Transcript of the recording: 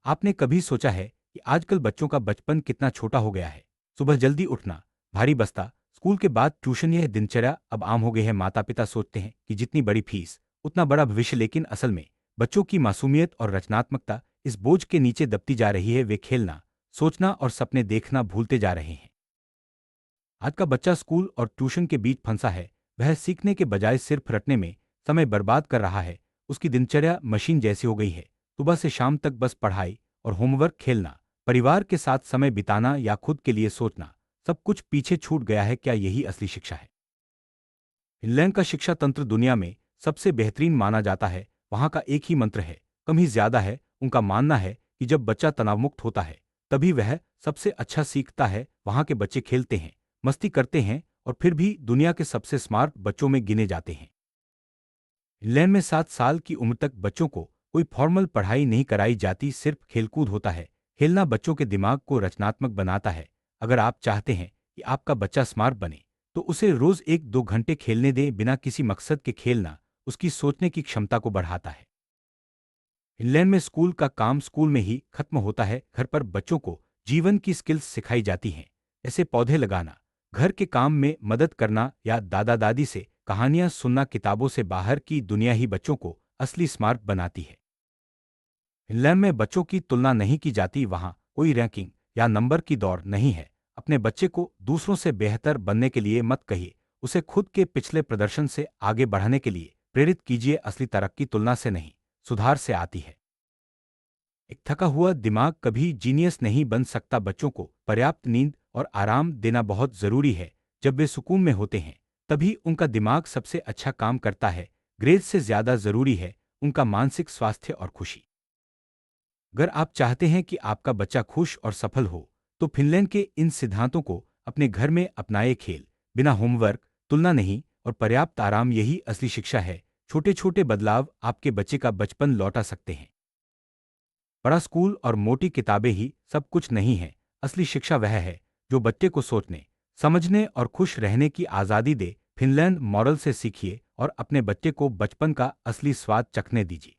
आपने कभी सोचा है कि आजकल बच्चों का बचपन कितना छोटा हो गया है? सुबह जल्दी उठना, भारी बस्ता, स्कूल के बाद ट्यूशन, यह दिनचर्या अब आम हो गई है। माता-पिता सोचते हैं कि जितनी बड़ी फीस, उतना बड़ा भविष्य, लेकिन असल में बच्चों की मासूमियत और रचनात्मकता इस बोझ के नीचे दबती जा रही है। वे खेलना, सोचना और सपने देखना भूलते जा रहे हैं। आज का बच्चा स्कूल और ट्यूशन के बीच फंसा है। वह सीखने के बजाय सिर्फ रटने में समय बर्बाद कर रहा है। उसकी दिनचर्या मशीन जैसी हो गई है। सुबह से शाम तक बस पढ़ाई और होमवर्क, खेलना, परिवार के साथ समय बिताना या खुद के लिए सोचना, सब कुछ पीछे छूट गया है। क्या यही असली शिक्षा है? फिनलैंड का शिक्षा तंत्र दुनिया में सबसे बेहतरीन माना जाता है। वहां का एक ही मंत्र है, कम ही ज्यादा है। उनका मानना है कि जब बच्चा तनावमुक्त होता है, तभी वह सबसे अच्छा सीखता है। वहां के बच्चे खेलते हैं, मस्ती करते हैं और फिर भी दुनिया के सबसे स्मार्ट बच्चों में गिने जाते हैं। फिनलैंड में 7 साल की उम्र तक बच्चों को कोई फॉर्मल पढ़ाई नहीं कराई जाती, सिर्फ खेलकूद होता है। खेलना बच्चों के दिमाग को रचनात्मक बनाता है। अगर आप चाहते हैं कि आपका बच्चा स्मार्ट बने, तो उसे रोज 1-2 घंटे खेलने दें। बिना किसी मकसद के खेलना उसकी सोचने की क्षमता को बढ़ाता है। फिनलैंड में स्कूल का काम स्कूल में ही खत्म होता है। घर पर बच्चों को जीवन की स्किल्स सिखाई जाती हैं, जैसे पौधे लगाना, घर के काम में मदद करना या दादा दादी से कहानियां सुनना। किताबों से बाहर की दुनिया ही बच्चों को असली स्मार्ट बनाती है। फिनलैंड में बच्चों की तुलना नहीं की जाती। वहां कोई रैंकिंग या नंबर की दौड़ नहीं है। अपने बच्चे को दूसरों से बेहतर बनने के लिए मत कहिए, उसे खुद के पिछले प्रदर्शन से आगे बढ़ने के लिए प्रेरित कीजिए। असली तरक्की तुलना से नहीं, सुधार से आती है। एक थका हुआ दिमाग कभी जीनियस नहीं बन सकता। बच्चों को पर्याप्त नींद और आराम देना बहुत जरूरी है। जब वे सुकून में होते हैं, तभी उनका दिमाग सबसे अच्छा काम करता है। ग्रेड से ज्यादा जरूरी है उनका मानसिक स्वास्थ्य और खुशी। अगर आप चाहते हैं कि आपका बच्चा खुश और सफल हो, तो फिनलैंड के इन सिद्धांतों को अपने घर में अपनाए। खेल, बिना होमवर्क, तुलना नहीं और पर्याप्त आराम, यही असली शिक्षा है। छोटे छोटे बदलाव आपके बच्चे का बचपन लौटा सकते हैं। बड़ा स्कूल और मोटी किताबें ही सब कुछ नहीं है। असली शिक्षा वह है जो बच्चे को सोचने, समझने और खुश रहने की आज़ादी दे। फिनलैंड मॉडल से सीखिए और अपने बच्चे को बचपन का असली स्वाद चखने दीजिए।